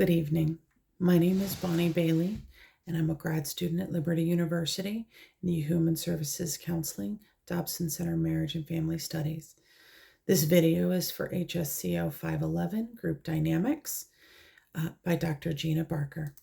Good evening. My name is Bonnie Bailey, and I'm a grad student at Liberty University in the Human Services Counseling, Dobson Center Marriage and Family Studies. This video is for HSCO 511 Group Dynamics by Dr. Gina Barker.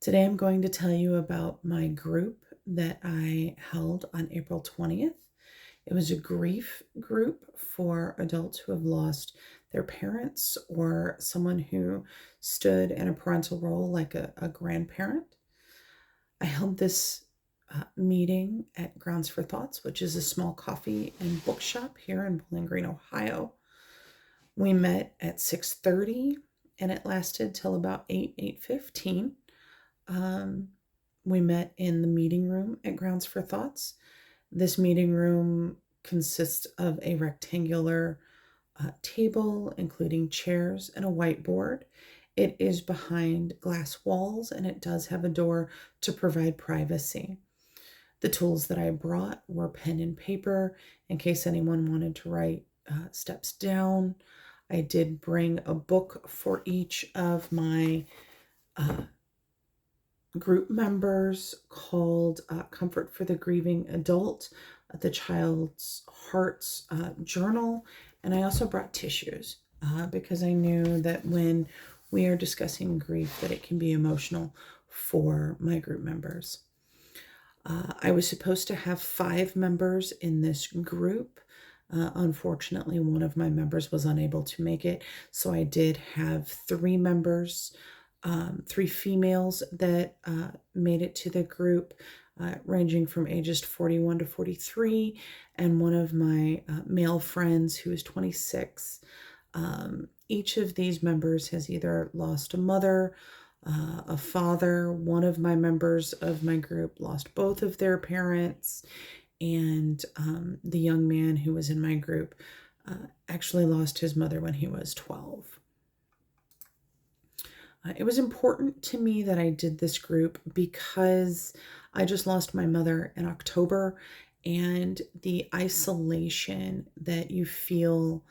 Today I'm going to tell you about my group that I held on April 20th. It was a grief group for adults who have lost their parents or someone who stood in a parental role like a grandparent. I held this meeting at Grounds for Thoughts, which is a small coffee and bookshop here in Bowling Green, Ohio. We met at 6:30 and it lasted till about 8:15. We met in the meeting room at Grounds for Thoughts. This meeting room consists of a rectangular table, including chairs and a whiteboard. It is behind glass walls, and it does have a door to provide privacy. The tools that I brought were pen and paper in case anyone wanted to write steps down. I did bring a book for each of my group members called Comfort for the Grieving Adult, the Child's Heart's Journal, and I also brought tissues because I knew that when we are discussing grief that it can be emotional for my group members. I was supposed to have 5 members in this group. Unfortunately, one of my members was unable to make it, so I did have 3 members, 3 females that made it to the group, ranging from ages 41 to 43, and one of my male friends who is 26. Each of these members has either lost a mother, a father. One of my members of my group lost both of their parents, and the young man who was in my group actually lost his mother when he was 12. It was important to me that I did this group because I just lost my mother in October, and the isolation that you feel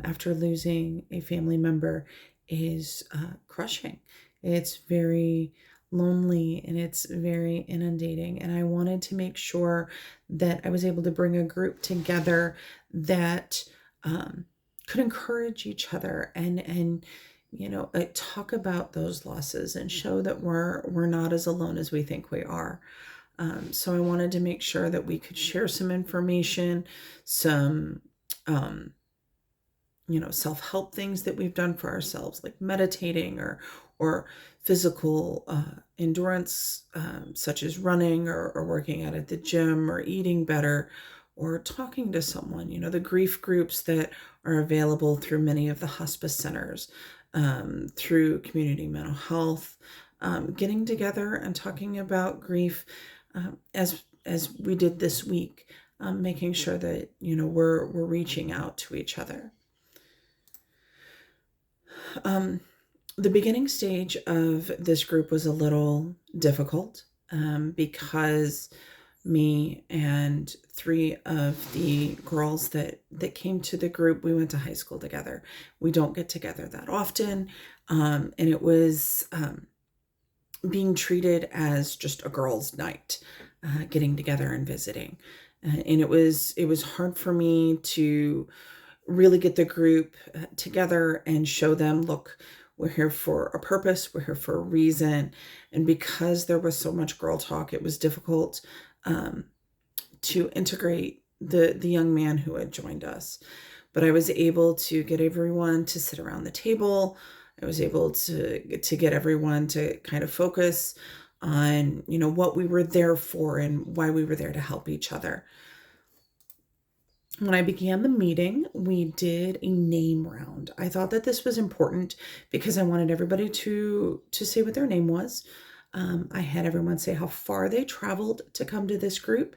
after losing a family member is crushing. It's very lonely and it's very inundating, and I wanted to make sure that I was able to bring a group together that could encourage each other and talk about those losses and show that we're not as alone as we think we are. So I wanted to make sure that we could share some information, some self-help things that we've done for ourselves, like meditating or physical endurance, such as running or working out at the gym or eating better or talking to someone. The grief groups that are available through many of the hospice centers, through community mental health, getting together and talking about grief as we did this week, making sure that we're reaching out to each other. The beginning stage of this group was a little difficult because me and 3 of the girls that came to the group, we went to high school together. We don't get together that often, and it was being treated as just a girls' night, getting together and visiting, and it was hard for me to really get the group together and show them, look, we're here for a purpose, we're here for a reason. And because there was so much girl talk, it was difficult to integrate the young man who had joined us. But I was able to get everyone to sit around the table. I was able to get everyone to kind of focus on, what we were there for and why we were there to help each other. When I began the meeting, we did a name round. I thought that this was important because I wanted everybody to say what their name was. I had everyone say how far they traveled to come to this group.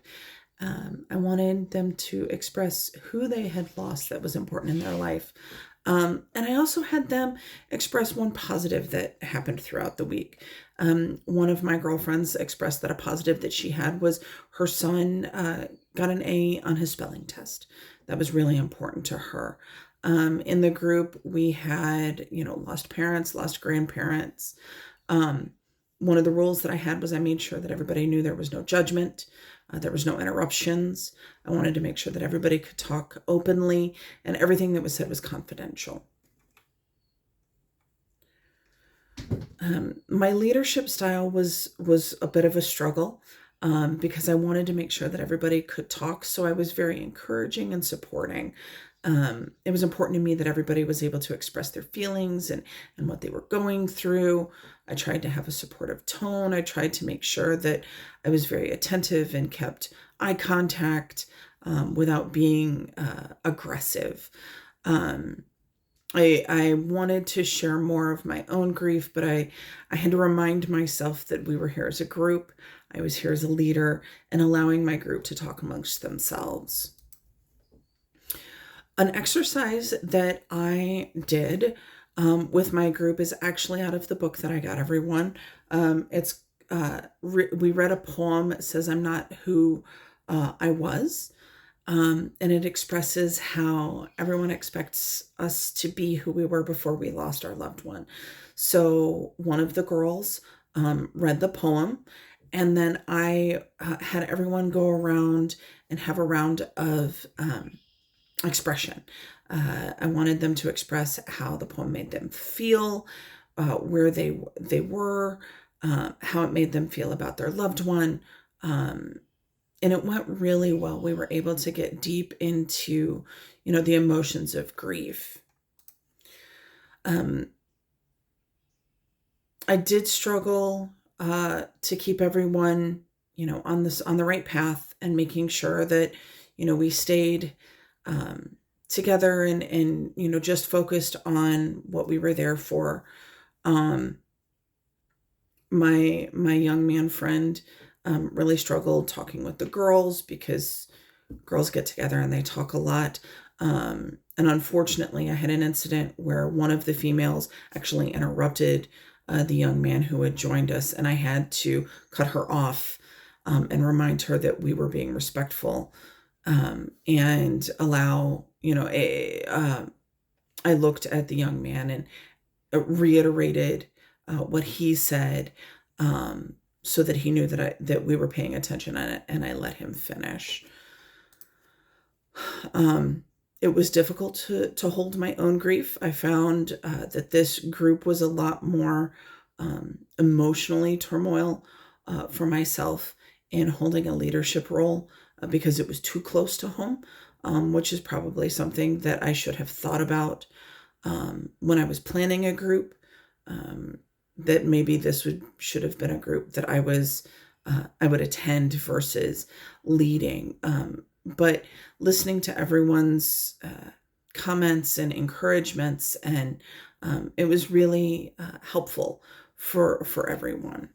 I wanted them to express who they had lost that was important in their life. And I also had them express one positive that happened throughout the week. One of my girlfriends expressed that a positive that she had was her son got an A on his spelling test. That was really important to her. In the group, we had, lost parents, lost grandparents. One of the rules that I had was I made sure that everybody knew there was no judgment, there was no interruptions. I wanted to make sure that everybody could talk openly, and everything that was said was confidential. My leadership style was a bit of a struggle, because I wanted to make sure that everybody could talk. So I was very encouraging and supporting. It was important to me that everybody was able to express their feelings and what they were going through. I tried to have a supportive tone. I tried to make sure that I was very attentive and kept eye contact, without being aggressive. I wanted to share more of my own grief, but I had to remind myself that we were here as a group. I was here as a leader, and allowing my group to talk amongst themselves. An exercise that I did with my group is actually out of the book that I got everyone. We read a poem that says, "I'm not who I was." And it expresses how everyone expects us to be who we were before we lost our loved one. So one of the girls read the poem, and then I had everyone go around and have a round of expression. I wanted them to express how the poem made them feel, where they were, how it made them feel about their loved one. And it went really well. We were able to get deep into, the emotions of grief. I did struggle to keep everyone, on the right path, and making sure that, we stayed together and just focused on what we were there for. My young man friend really struggled talking with the girls, because girls get together and they talk a lot. And unfortunately, I had an incident where one of the females actually interrupted the young man who had joined us, and I had to cut her off and remind her that we were being respectful, and allow, I looked at the young man and reiterated what he said, so that he knew that we were paying attention, and I let him finish. It was difficult to hold my own grief. I found that this group was a lot more emotionally turmoil for myself in holding a leadership role, because it was too close to home, which is probably something that I should have thought about when I was planning a group. That maybe this should have been a group that I would attend versus leading. But listening to everyone's comments and encouragements, and it was really helpful for everyone.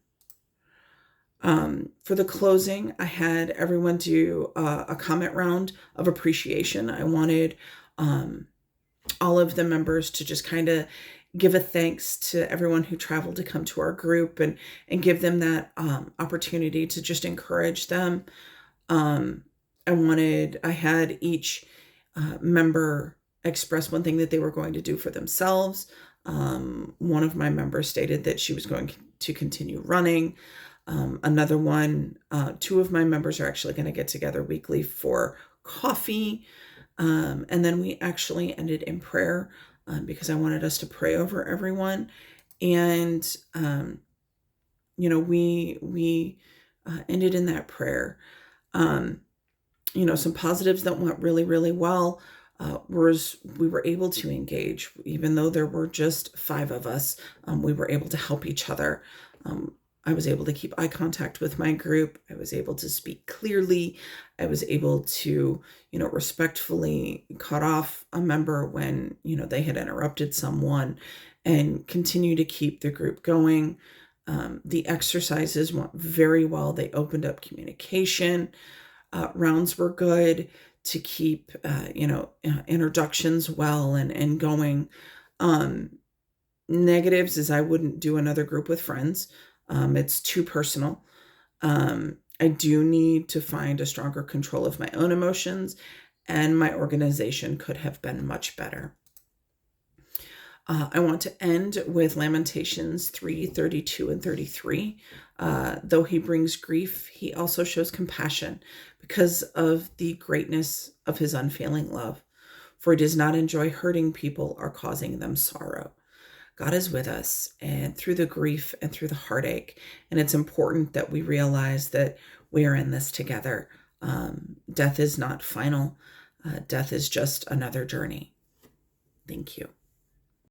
For the closing, I had everyone do a comment round of appreciation. I wanted all of the members to just kind of give a thanks to everyone who traveled to come to our group, and give them that opportunity to just encourage them. I had each member express one thing that they were going to do for themselves. One of my members stated that she was going to continue running. Another one, two of my members are actually going to get together weekly for coffee. And then we actually ended in prayer, because I wanted us to pray over everyone. And, we ended in that prayer. Some positives that went really, really well was we were able to engage. Even though there were just 5 of us, we were able to help each other. I was able to keep eye contact with my group. I was able to speak clearly. I was able to, respectfully cut off a member when, they had interrupted someone, and continue to keep the group going. The exercises went very well. They opened up communication. Rounds were good to keep, introductions well and going. Negatives is I wouldn't do another group with friends. It's too personal. I do need to find a stronger control of my own emotions, and my organization could have been much better. I want to end with Lamentations 3:32 and 33. Though he brings grief, he also shows compassion because of the greatness of his unfailing love. For he does not enjoy hurting people or causing them sorrow. God is with us and through the grief and through the heartache. And it's important that we realize that we are in this together. Death is not final. Death is just another journey. Thank you.